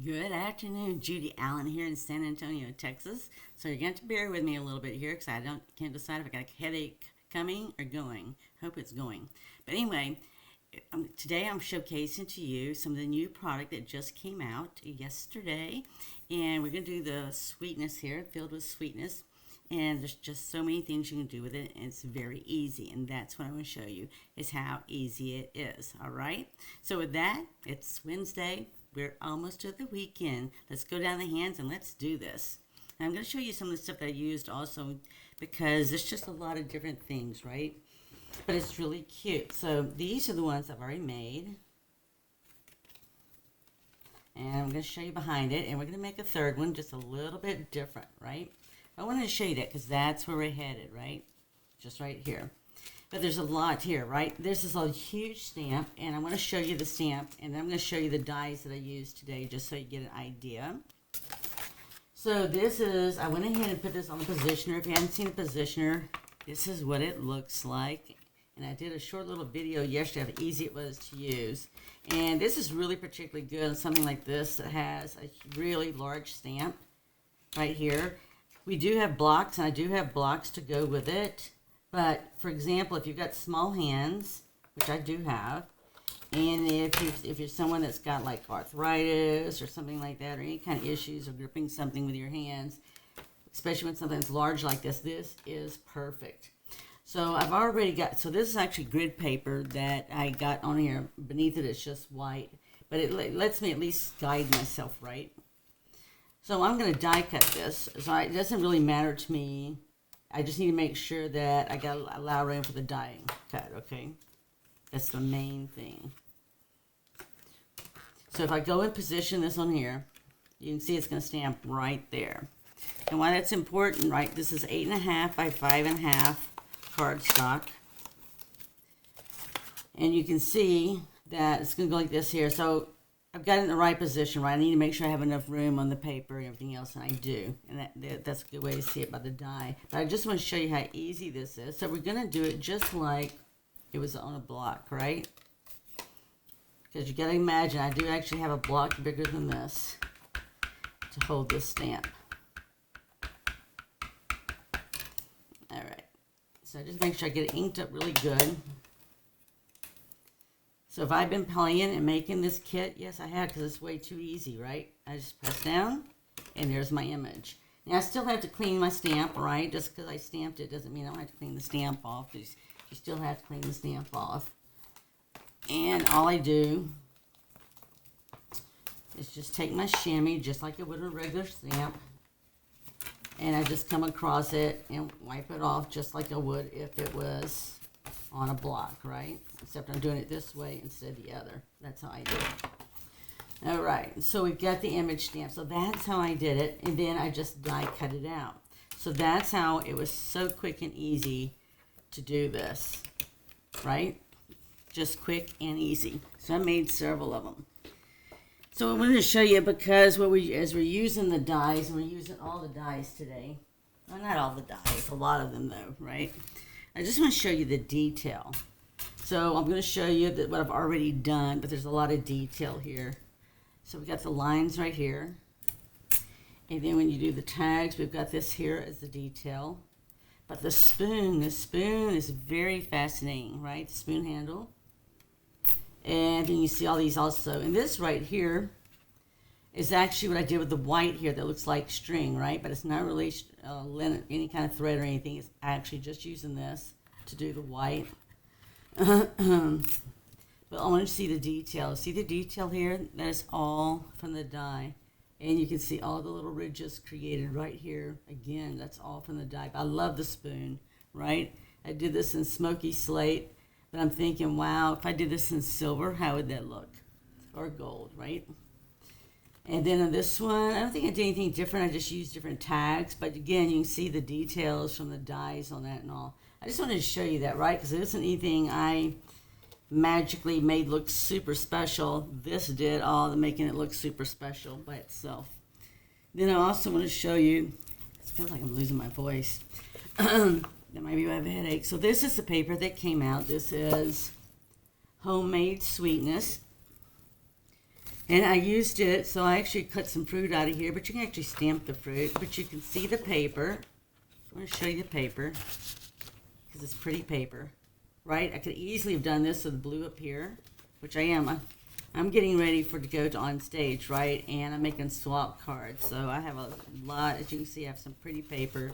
Good afternoon, Judy Allen here in San Antonio, Texas. So you're going to bear with me a little bit here because can't decide if I got a headache coming or going. Hope it's going. But anyway, today I'm showcasing to you some of the new product that just came out yesterday, and we're going to do the sweetness here, filled with sweetness. And there's just so many things you can do with it, and it's very easy. And that's what I'm going to show you is how easy it is. All right. So with that, it's Wednesday. We're almost to the weekend. Let's go down the hands and let's do this. And I'm going to show you some of the stuff that I used also because there's just a lot of different things, right? But it's really cute. So these are the ones I've already made. And I'm going to show you behind it. And we're going to make a third one just a little bit different, right? I wanted to show you that because that's where we're headed, right? Just right here. But there's a lot here, right? This is a huge stamp, and I'm going to show you the stamp, and then I'm going to show you the dies that I used today just so you get an idea. So this is, I went ahead and put this on the positioner. If you haven't seen the positioner, this is what it looks like. And I did a short little video yesterday of how easy it was to use. And this is really particularly good on something like this that has a really large stamp right here. We do have blocks, and I do have blocks to go with it. But, for example, if you've got small hands, which I do have, and if you're someone that's got like arthritis or something like that, or any kind of issues of gripping something with your hands, especially when something's large like this is perfect. So I've already got, so this is actually grid paper that I got on here. Beneath it, it's just white, but it lets me at least guide myself, right? So I'm going to die cut this. So it doesn't really matter to me. I just need to make sure that I got to allow room for the die cut, okay? That's the main thing. So if I go and position this on here, you can see it's going to stamp right there. And why that's important, right? This is 8.5 by 5.5 cardstock. And you can see that it's going to go like this here. So I've got it in the right position, right? I need to make sure I have enough room on the paper and everything else, and I do. And that's a good way to see it by the die. But I just want to show you how easy this is. So we're going to do it just like it was on a block, right? Because you got to imagine, I do actually have a block bigger than this to hold this stamp. All right. So just make sure I get it inked up really good. So if I've been playing and making this kit, yes, I have, because it's way too easy, right? I just press down, and there's my image. Now, I still have to clean my stamp, right? Just because I stamped it doesn't mean I don't have to clean the stamp off. You still have to clean the stamp off. And all I do is just take my chamois, just like I would a regular stamp, and I just come across it and wipe it off just like I would if it was on a block, right? Except I'm doing it this way instead of the other. That's how I do it. All right, so we've got the image stamp. So that's how I did it, and then I just die cut it out. So that's how it was so quick and easy to do this, right? Just quick and easy. So I made several of them. So I wanted to show you because as we're using the dies, and we're using all the dies today. Well, not all the dies, a lot of them though, right? I just want to show you the detail. So I'm going to show you what I've already done, but there's a lot of detail here. So we've got the lines right here. And then when you do the tags, we've got this here as the detail. But the spoon is very fascinating, right? The spoon handle. And then you see all these also. And this right here is actually what I did with the white here that looks like string, right? But it's not really linen, any kind of thread or anything. It's actually just using this to do the white. But I want you to see the detail. See the detail here? That is all from the die. And you can see all the little ridges created right here. Again, that's all from the die. But I love the spoon, right? I did this in smoky slate. But I'm thinking, wow, if I did this in silver, how would that look? Or gold, right? And then on this one, I don't think I did anything different. I just used different tags. But again, you can see the details from the dies on that and all. I just wanted to show you that, right? Because it isn't anything I magically made look super special. This did all the making it look super special by itself. Then I also want to show you, it feels like I'm losing my voice. That might be why I have a headache. So this is the paper that came out. This is Homemade Sweetness. And I used it, so I actually cut some fruit out of here, but you can actually stamp the fruit, but you can see the paper. I'm going to show you the paper, because it's pretty paper, right? I could easily have done this with blue up here, which I am. I'm getting ready to go to on stage, right? And I'm making swap cards, so I have a lot. As you can see, I have some pretty paper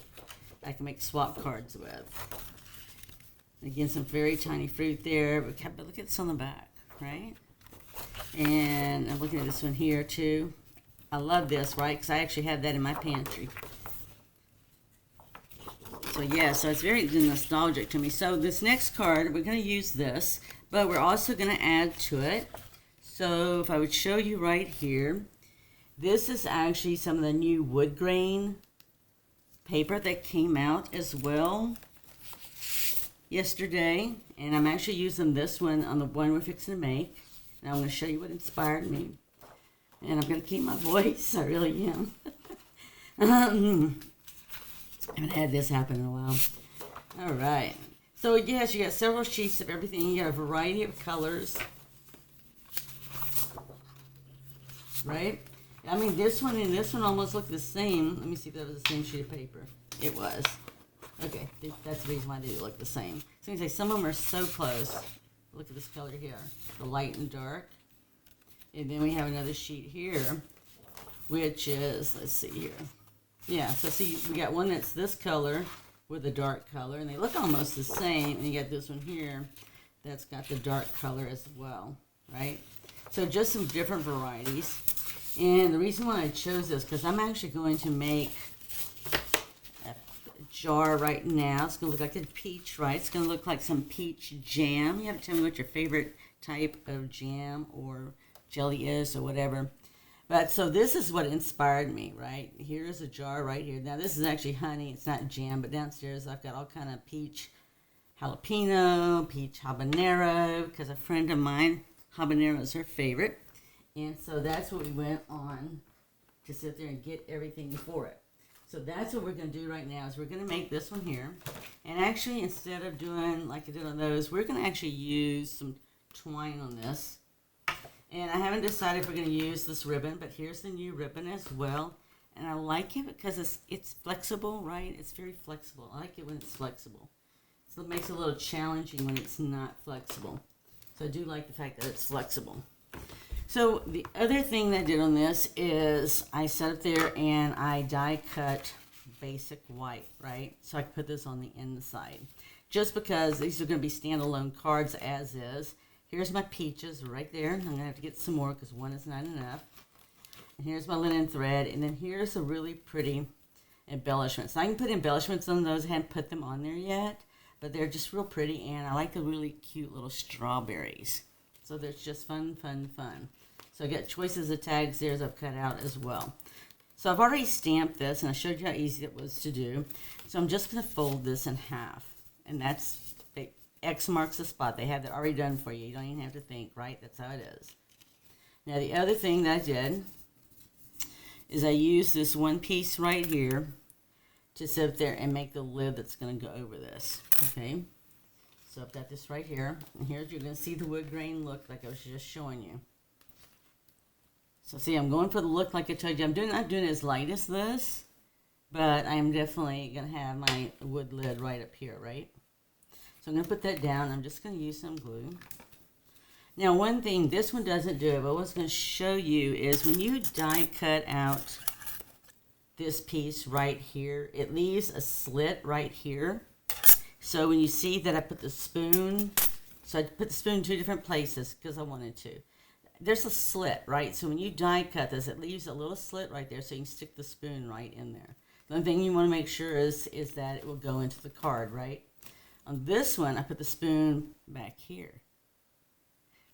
I can make swap cards with. Again, some very tiny fruit there, but look at this on the back, right? And I'm looking at this one here too. I love this, right? Because I actually have that in my pantry. So yeah, so it's very nostalgic to me. So this next card, we're going to use this, but we're also going to add to it. So if I would show you right here, this is actually some of the new wood grain paper that came out as well yesterday. And I'm actually using this one on the one we're fixing to make. Now I'm going to show you what inspired me. And I'm going to keep my voice. I really am. I haven't had this happen in a while. All right. So yes, you got several sheets of everything. You got a variety of colors. Right? I mean, this one and this one almost look the same. Let me see if that was the same sheet of paper. It was. Okay, that's the reason why they look the same. Seems like some of them are so close. Look at this color here, the light and dark. And then we have another sheet here, which is, let's see here. Yeah, so see, we got one that's this color with a dark color, and they look almost the same. And you got this one here that's got the dark color as well, right? So just some different varieties. And the reason why I chose this, because I'm actually going to make a jar right now. It's going to look like a peach, right? It's going to look like some peach jam. You have to tell me what your favorite type of jam or jelly is or whatever. But so this is what inspired me, right? Here's a jar right here. Now this is actually honey. It's not jam, but downstairs I've got all kind of peach jalapeno, peach habanero, because a friend of mine, habanero is her favorite. And so that's what we went on to sit there and get everything for it. So that's what we're going to do right now is we're going to make this one here. And actually, instead of doing like I did on those, we're going to actually use some twine on this. And I haven't decided if we're going to use this ribbon, but here's the new ribbon as well. And I like it because it's flexible, right? It's very flexible. I like it when it's flexible. So it makes it a little challenging when it's not flexible. So I do like the fact that it's flexible. So the other thing that I did on this is I set up there and I die cut basic white, right? So I can put this on the inside. Just because these are going to be standalone cards as is. Here's my peaches right there. I'm going to have to get some more because one is not enough. And here's my linen thread. And then here's a really pretty embellishment. So I can put embellishments on those. I haven't put them on there yet. But they're just real pretty. And I like the really cute little strawberries. So there's just fun, fun, fun. So I got choices of tags there as I've cut out as well. So I've already stamped this. And I showed you how easy it was to do. So I'm just going to fold this in half. And that's X marks the spot. They have that already done for you. You don't even have to think, right? That's how it is. Now the other thing that I did is I used this one piece right here to sit there and make the lid that's going to go over this. Okay? So I've got this right here. And here's, you're going to see the wood grain look like I was just showing you. So see, I'm going for the look like I told you. I'm not doing it as light as this, but I'm definitely going to have my wood lid right up here, right? So I'm going to put that down. I'm just going to use some glue. Now, one thing, this one doesn't do it, but what I was going to show you is when you die cut out this piece right here, it leaves a slit right here. So when you see that I put the spoon, so I put the spoon in two different places because I wanted to. There's a slit, right? So when you die cut this, it leaves a little slit right there so you can stick the spoon right in there. The only thing you want to make sure is that it will go into the card, right? On this one, I put the spoon back here.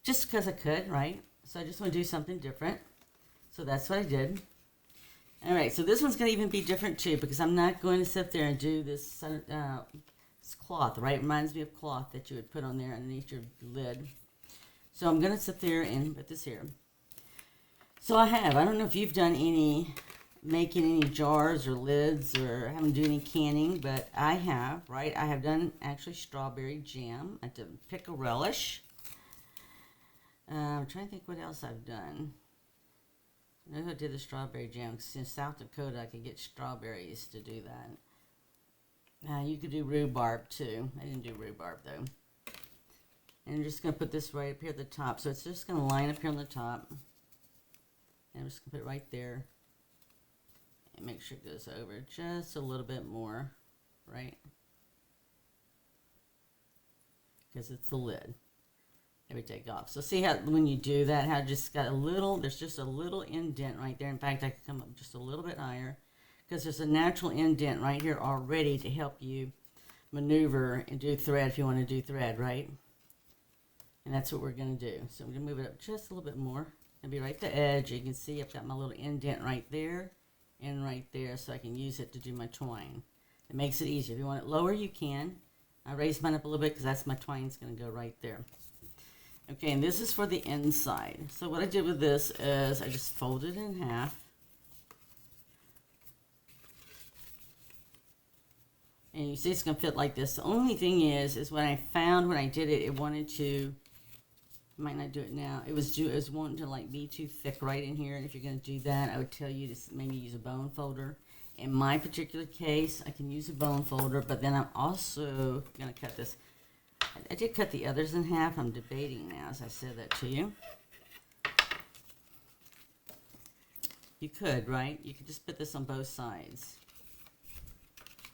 Just because I could, right? So I just want to do something different. So that's what I did. All right, so this one's going to even be different too because I'm not going to sit there and do this cloth, right? It reminds me of cloth that you would put on there underneath your lid. So I'm going to sit there and put this here. So I don't know if you've done making any jars or lids or haven't done any canning, but I have, right? I have done actually strawberry jam. I did pickle relish. I'm trying to think what else I've done. I know I did the strawberry jam because in South Dakota I could get strawberries to do that. You could do rhubarb too. I didn't do rhubarb though. And I'm just going to put this right up here at the top. So it's just going to line up here on the top. And I'm just going to put it right there. And make sure it goes over just a little bit more, right? Because it's the lid that we take off. So see how when you do that, how it just got a little, there's just a little indent right there. In fact, I could come up just a little bit higher because there's a natural indent right here already to help you maneuver and do thread if you want to do thread, right? And that's what we're going to do. So I'm going to move it up just a little bit more. And be right at the edge. You can see I've got my little indent right there and right there so I can use it to do my twine. It makes it easier. If you want it lower, you can. I raised mine up a little bit because that's my twine's going to go right there. Okay, and this is for the inside. So what I did with this is I just folded it in half. And you see it's going to fit like this. The only thing is when I found when I did it, it wanted to, might not do it now. It was wanting to like be too thick right in here. And if you're going to do that, I would tell you to maybe use a bone folder. In my particular case, I can use a bone folder, but then I'm also going to cut this. I did cut the others in half. I'm debating now as I said that to you. You could, right? You could just put this on both sides.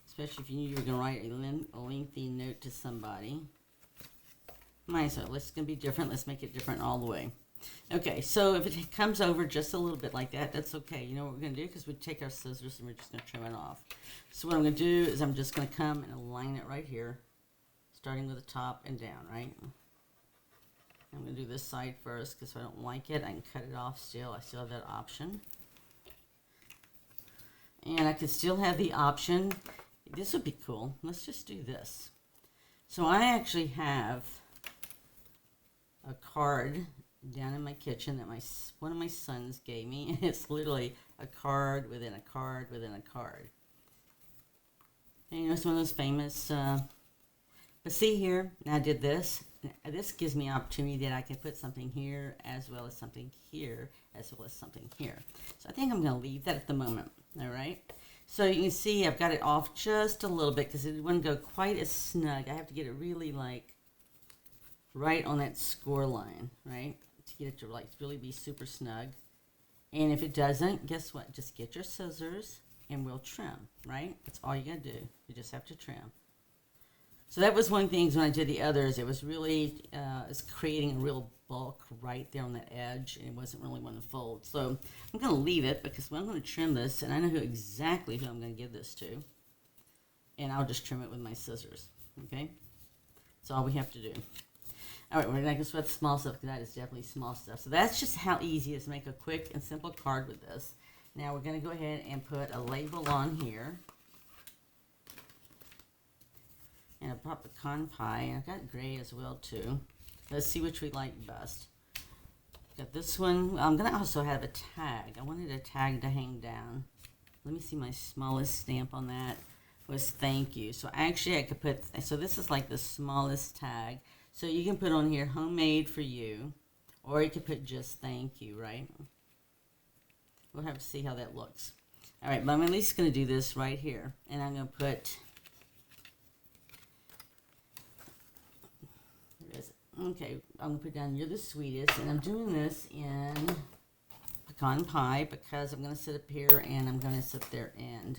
Especially if you knew you were going to write a lengthy note to somebody. Might as well. It's going to be different. Let's make it different all the way. Okay, so if it comes over just a little bit like that, that's okay. You know what we're going to do? Because we take our scissors and we're just going to trim it off. So what I'm going to do is I'm just going to come and align it right here, starting with the top and down, right? I'm going to do this side first because if I don't like it, I can cut it off still. I still have that option. And I could still have the option. This would be cool. Let's just do this. So I actually have a card down in my kitchen that one of my sons gave me, and it's literally a card within a card within a card. And you know, it's one of those famous, but see here, now I did this. This gives me opportunity that I can put something here as well as something here as well as something here. So I think I'm going to leave that at the moment, all right? So you can see I've got it off just a little bit because it wouldn't go quite as snug. I have to get it really like right on that score line, right? To get it to like really be super snug. And if it doesn't, guess what? Just get your scissors and we'll trim, right? That's all you gotta do. You just have to trim. So that was one thing when I did the others. It was really, it's creating a real bulk right there on that edge, and it wasn't really one to fold. So I'm gonna leave it because I'm gonna trim this, and I know exactly who I'm gonna give this to. And I'll just trim it with my scissors, okay? That's all we have to do. All right, we're not going to sweat the small stuff because that is definitely small stuff. So that's just how easy it is to make a quick and simple card with this. Now we're going to go ahead and put a label on here. And a pop pecan pie. I've got gray as well too. Let's see which we like best. Got this one. I'm going to also have a tag. I wanted a tag to hang down. Let me see my smallest stamp on that was thank you. So actually I could put, so this is like the smallest tag. So you can put on here, homemade for you, or you could put just thank you, right? We'll have to see how that looks. All right, but I'm at least going to do this right here. And I'm going to put, there it is. Okay, I'm going to put down, you're the sweetest. And I'm doing this in pecan pie because I'm going to sit up here and I'm going to sit there and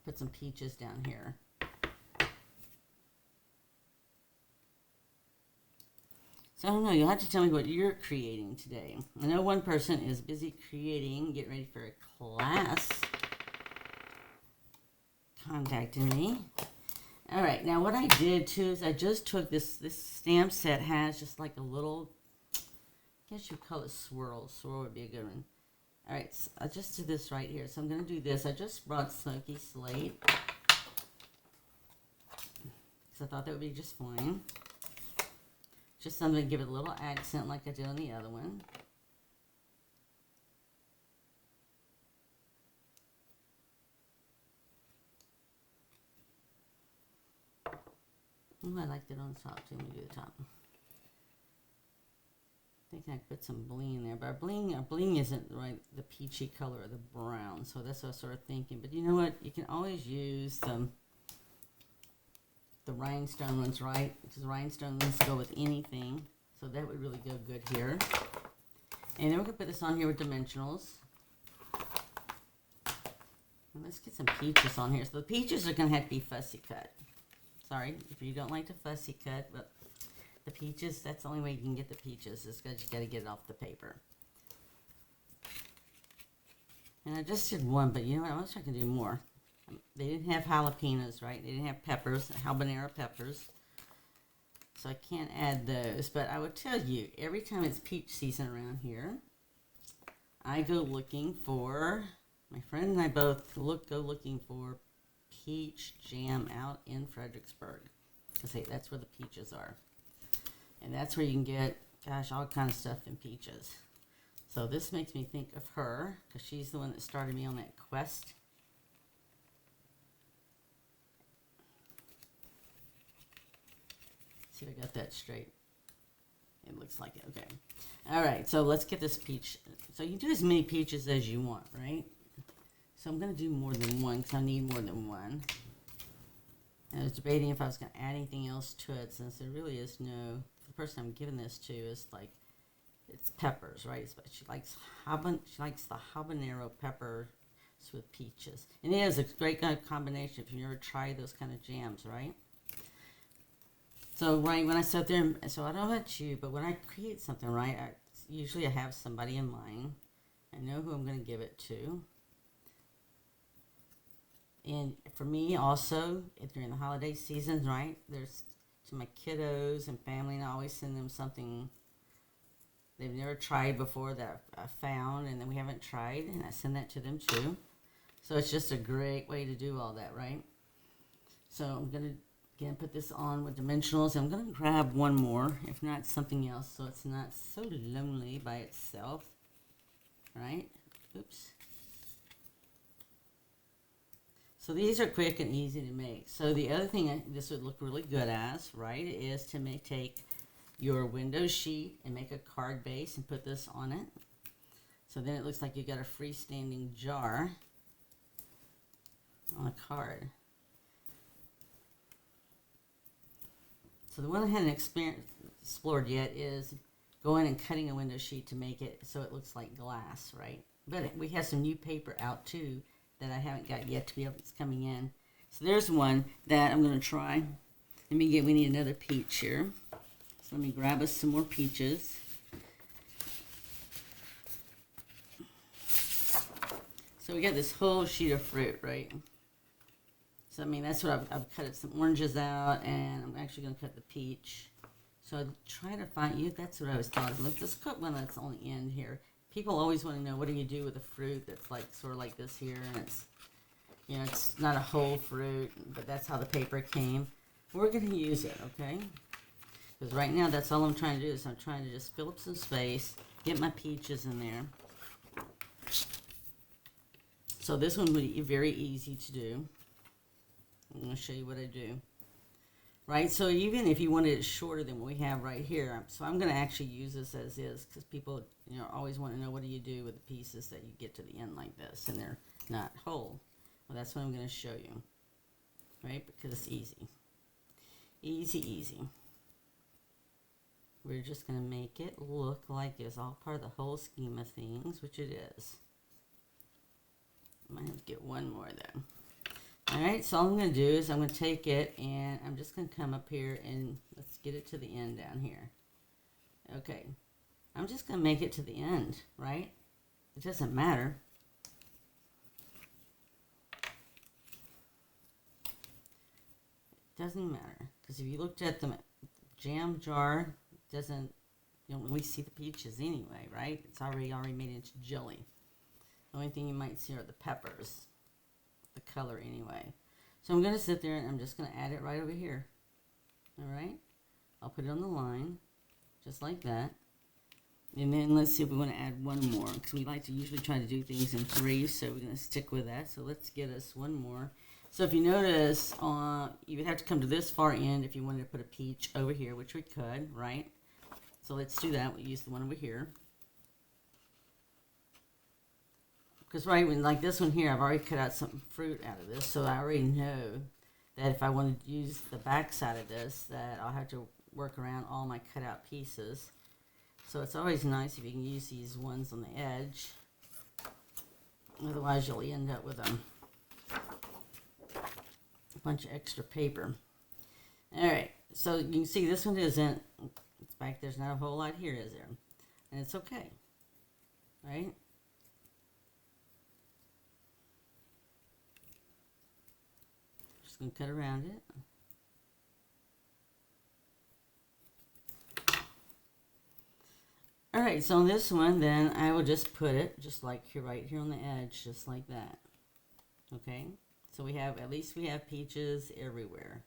put some peaches down here. So I don't know, you'll have to tell me what you're creating today. I know one person is busy creating, getting ready for a class, contacting me. All right, now what I did too is I just took this stamp set has just like a little, I guess you'd call it swirl. Swirl would be a good one. All right, so I just did this right here. So I'm going to do this. I just brought Smoky Slate because I thought that would be just fine. Just something to give it a little accent like I did on the other one. Oh, I liked it on top too. Let me do the top. think I put some bling there, but our bling isn't right the peachy color or the brown, so that's what I was sort of thinking. But you know what? You can always use the rhinestone ones, right? Because rhinestones go with anything, so that would really go good here. And then we're gonna put this on here with dimensionals. And let's get some peaches on here. So the peaches are gonna have to be fussy cut. Sorry if you don't like the fussy cut, but the peaches, that's the only way you can get the peaches, is because you got to get it off the paper. And I just did one, but you know what? I wish I could do more. They didn't have jalapenos, right? They didn't have peppers, habanero peppers. So I can't add those. But I would tell you, every time it's peach season around here, I go looking for, my friend and I both go looking for peach jam out in Fredericksburg. Because hey, that's where the peaches are. And that's where you can get, gosh, all kinds of stuff in peaches. So this makes me think of her, because she's the one that started me on that quest. See if I got that straight. It looks like it, okay. All right, so let's get this peach. So you do as many peaches as you want, right? So I'm going to do more than one, because I need more than one. And I was debating if I was going to add anything else to it, since there really is no, the person I'm giving this to is like, it's peppers, right? But she likes the habanero peppers with peaches. And it is a great kind of combination if you ever try those kind of jams, right? So, right, when I sat there, so I don't know about you, but when I create something, right, usually I have somebody in mind. I know who I'm going to give it to. And for me also, during the holiday season, right, there's to my kiddos and family, and I always send them something they've never tried before that I found and then we haven't tried, and I send that to them too. So it's just a great way to do all that, right? So I'm going to, again, put this on with dimensionals. I'm going to grab one more, if not something else, so it's not so lonely by itself, right? Oops. So these are quick and easy to make. So the other thing this would look really good as, right, is to take your window sheet and make a card base and put this on it. So then it looks like you got a freestanding jar on a card. So the one I hadn't explored yet is going and cutting a window sheet to make it so it looks like glass, right? But we have some new paper out too that I haven't got yet to be able to, it's coming in. So there's one that I'm going to try. We need another peach here. So let me grab us some more peaches. So we got this whole sheet of fruit, right? So I mean, that's what I've cut some oranges out, and I'm actually going to cut the peach. So I'd try to find you. That's what I was thought of. Let's cut one that's on the end here. People always want to know, what do you do with a fruit that's like sort of like this here, and it's, you know, it's not a whole fruit, but that's how the paper came. We're going to use it, okay? Because right now that's all I'm trying to do, is I'm trying to just fill up some space, get my peaches in there. So this one would be very easy to do. I'm going to show you what I do. Right, so even if you wanted it shorter than what we have right here, so I'm going to actually use this as is, because people, you know, always want to know, what do you do with the pieces that you get to the end like this and they're not whole. Well, that's what I'm going to show you, right, because it's easy. Easy, easy. We're just going to make it look like it's all part of the whole scheme of things, which it is. Might have to get one more though. Alright, so all I'm going to do is I'm going to take it and I'm just going to come up here and let's get it to the end down here. Okay, I'm just going to make it to the end, right? It doesn't matter. It doesn't matter, because if you looked at the jam jar, it doesn't, you don't really see the peaches anyway, right? It's already made into jelly. The only thing you might see are the peppers. The color anyway. So I'm going to sit there and I'm just going to add it right over here. Alright? I'll put it on the line, just like that. And then let's see if we want to add one more, because we like to usually try to do things in threes, so we're going to stick with that. So let's get us one more. So if you notice, you would have to come to this far end if you wanted to put a peach over here, which we could, right? So let's do that. We'll use the one over here. Because right when, like this one here, I've already cut out some fruit out of this, so I already know that if I wanted to use the back side of this, that I'll have to work around all my cut out pieces. So it's always nice if you can use these ones on the edge. Otherwise, you'll end up with a bunch of extra paper. All right, so you can see this one isn't, it's back, there's not a whole lot here, is there? And it's okay, right? Just gonna cut around it. All right, so on this one, then I will just put it just like here, right here on the edge, just like that. Okay, so we have, at least we have peaches everywhere.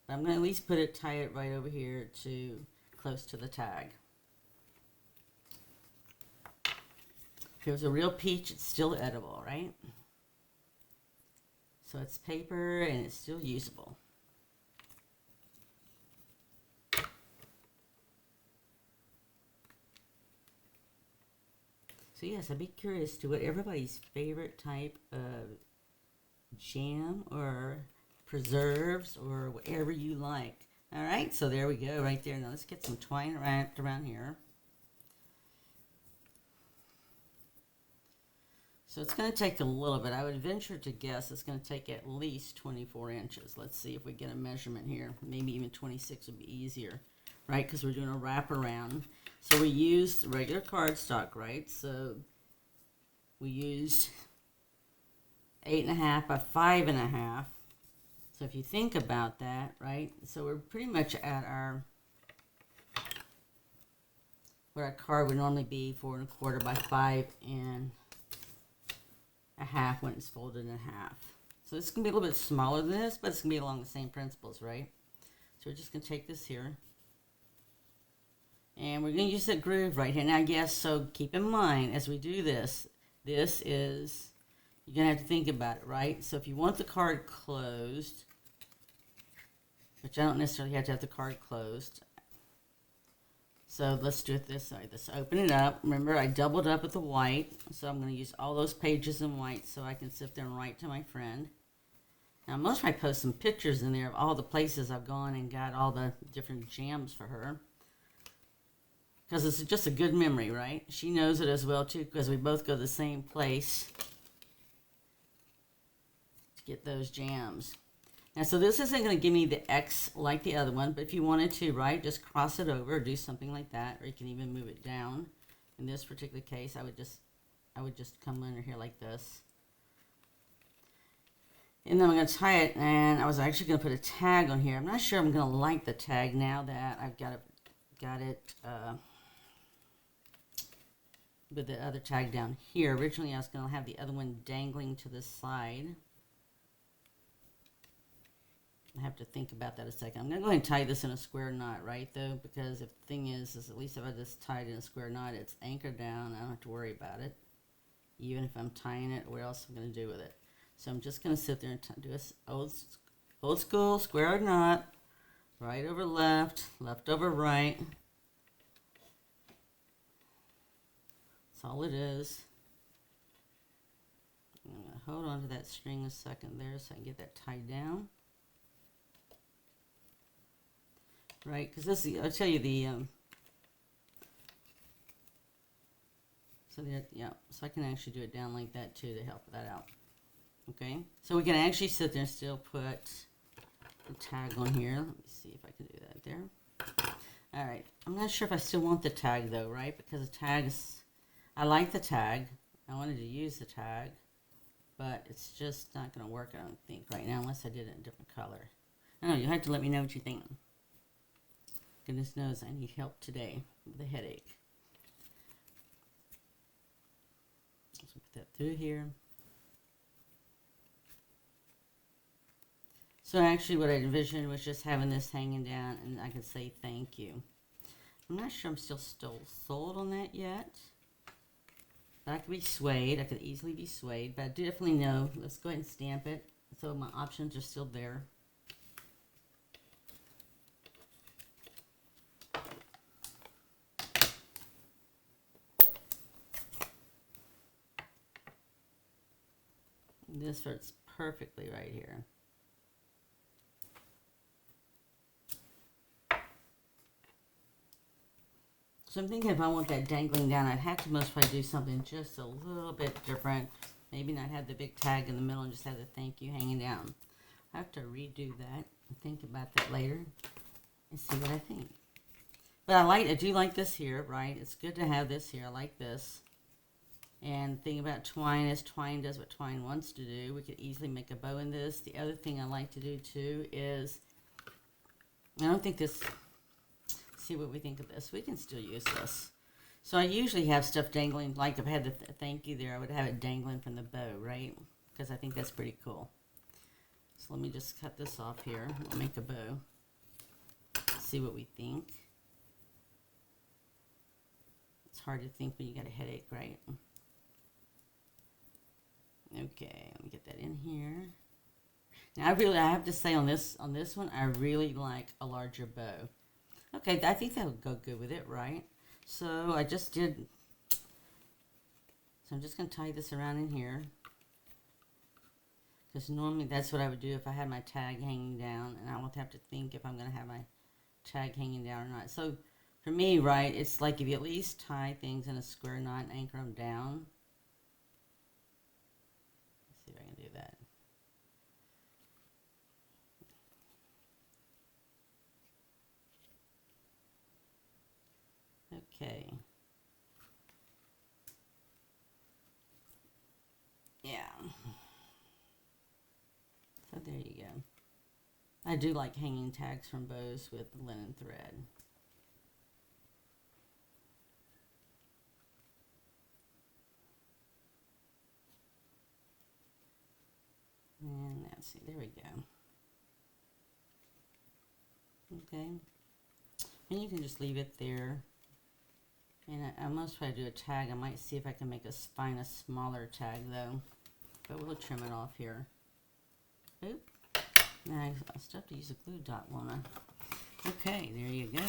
But I'm gonna at least tie it right over here to close to the tag. If it was a real peach, it's still edible, right? So it's paper and it's still usable. So yes, I'd be curious to what everybody's favorite type of jam or preserves or whatever you like. All right, so there we go right there. Now let's get some twine wrapped around here. So it's going to take a little bit. I would venture to guess it's going to take at least 24 inches. Let's see if we get a measurement here. Maybe even 26 would be easier, right? Because we're doing a wraparound. So we used regular cardstock, right? So we used 8.5 by 5.5. So if you think about that, right? So we're pretty much at our, what our card would normally be, 4.25 by 5.5 when it's folded in half. So this is going to be a little bit smaller than this, but it's going to be along the same principles, right? So we're just going to take this here. And we're going to use that groove right here. Now, yes, so keep in mind, as we do this, this is, you're going to have to think about it, right? So if you want the card closed, which I don't necessarily have to have the card closed. So let's do it this way. Let's open it up. Remember, I doubled up with the white. So I'm going to use all those pages in white so I can sit there and write to my friend. Now, most might post some pictures in there of all the places I've gone and got all the different jams for her. Because it's just a good memory, right? She knows it as well, too, because we both go to the same place to get those jams. Now, so this isn't going to give me the X like the other one, but if you wanted to, right, just cross it over or do something like that, or you can even move it down. In this particular case, I would just come under here like this. And then I'm going to tie it, and I was actually going to put a tag on here. I'm not sure I'm going to like the tag now that I've got it with the other tag down here. Originally, I was going to have the other one dangling to the side. I have to think about that a second. I'm going to go ahead and tie this in a square knot, right, though, because if the thing is at least if I just tie it in a square knot, it's anchored down. I don't have to worry about it, even if I'm tying it, what else I'm going to do with it. So I'm just going to sit there and do a old school square knot, right over left, left over right. That's all it is. I'm going to hold on to that string a second there so I can get that tied down. Right, because this is, I'll tell you the, so I can actually do it down like that too to help that out. Okay, so we can actually sit there and still put the tag on here. Let me see if I can do that there. All right, I'm not sure if I still want the tag though, right? Because the tag is, I like the tag. I wanted to use the tag, but it's just not going to work, I don't think, right now, unless I did it in a different color. I don't know, you'll have to let me know what you think. Goodness knows I need help today with a headache. Let's put that through here. So actually what I envisioned was just having this hanging down and I could say thank you. I'm not sure I'm still sold on that yet. But I could be swayed. I could easily be swayed. But I do definitely know. Let's go ahead and stamp it. So my options are still there. This fits perfectly right here. So I'm thinking if I want that dangling down, I'd have to most probably do something just a little bit different. Maybe not have the big tag in the middle and just have the thank you hanging down. I have to redo that and think about that later and see what I think. But I do like this here, right? It's good to have this here. I like this. And the thing about twine is twine does what twine wants to do. We could easily make a bow in this. The other thing I like to do too is, I don't think this, see what we think of this. We can still use this. So I usually have stuff dangling, like if I had the thank you there, I would have it dangling from the bow, right? Because I think that's pretty cool. So let me just cut this off here. We'll make a bow. See what we think. It's hard to think when you got a headache, right? Okay, let me get that in here. Now I have to say on this one, I really like a larger bow. Okay, I think that would go good with it, right? So I just did, so I'm just going to tie this around in here. Because normally that's what I would do if I had my tag hanging down, and I won't have to think if I'm going to have my tag hanging down or not. So for me, right, it's like if you at least tie things in a square knot and anchor them down. Let's see if I can do that. Okay. Yeah. So there you go. I do like hanging tags from bows with linen thread. And let's see, there we go. Okay. And you can just leave it there. And I must try to do a tag. I might see if I can find a smaller tag though. But we'll trim it off here. Oop. Now I'll still have to use a glue dot, won't I? Okay, there you go.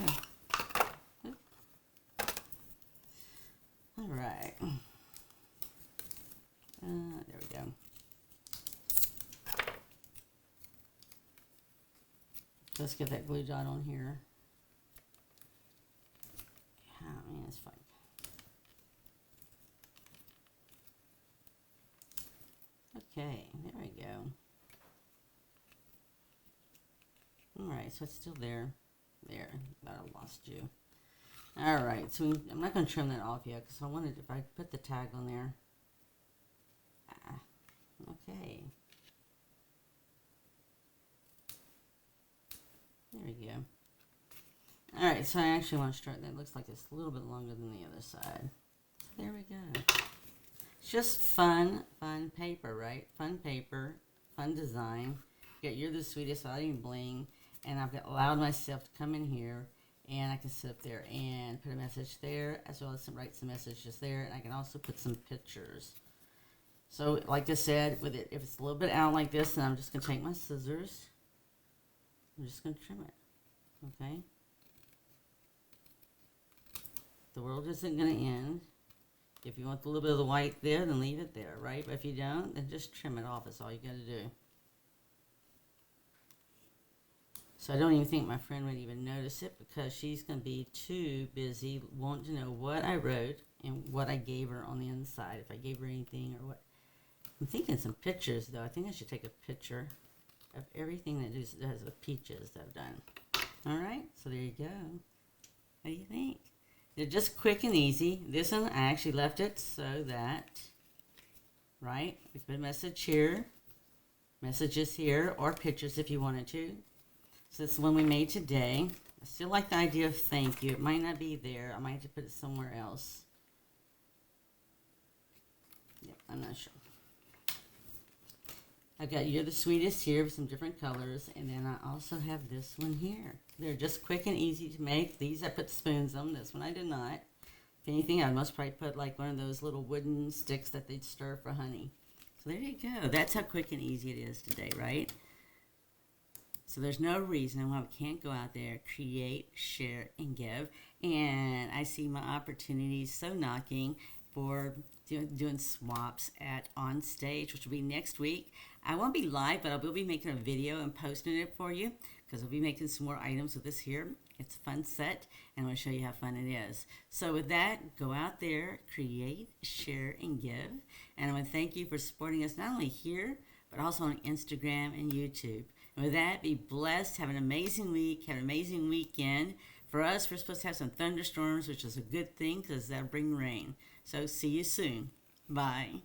Oop. All right. There we go. Let's get that glue dot on here. Yeah, I mean, it's fine. Okay, there we go. Alright, so it's still there. There, thought I lost you. Alright, so I'm not going to trim that off yet because I wanted, if I put the tag on there. Okay. There we go. Alright, so I actually want to start that. Looks like it's a little bit longer than the other side. So there we go. It's just fun paper, right? Fun paper, fun design. You're the sweetest without any bling. And I've allowed myself to come in here and I can sit up there and put a message there as well as write some messages there. And I can also put some pictures. So like I said, with it, if it's a little bit out like this, then I'm just going to take my scissors. I'm just going to trim it. Okay? The world isn't going to end. If you want a little bit of the white there, then leave it there, right? But if you don't, then just trim it off. That's all you got to do. So I don't even think my friend would even notice it because she's going to be too busy wanting to know what I wrote and what I gave her on the inside, if I gave her anything or what. I'm thinking some pictures, though. I think I should take a picture of everything that has the peaches that I've done. All right, so there you go. What do you think? They're just quick and easy. This one, I actually left it so that, right, we put a message here, messages here, or pictures if you wanted to. So this is the one we made today. I still like the idea of thank you. It might not be there. I might have to put it somewhere else. Yep, I'm not sure. I've got You're the Sweetest here with some different colors. And then I also have this one here. They're just quick and easy to make. These I put spoons on. This one I did not. If anything, I must probably put like one of those little wooden sticks that they'd stir for honey. So there you go. That's how quick and easy it is today, right? So there's no reason why we can't go out there, create, share, and give. And I see my opportunities so knocking. for doing swaps at On Stage, which will be next week. I won't be live, but I will be making a video and posting it for you because I'll be making some more items with this here. It's a fun set, and I'm going to show you how fun it is. So with that, go out there, create, share, and give. And I want to thank you for supporting us not only here, but also on Instagram and YouTube. And with that, be blessed. Have an amazing week. Have an amazing weekend. For us, we're supposed to have some thunderstorms, which is a good thing because that'll bring rain. So see you soon. Bye.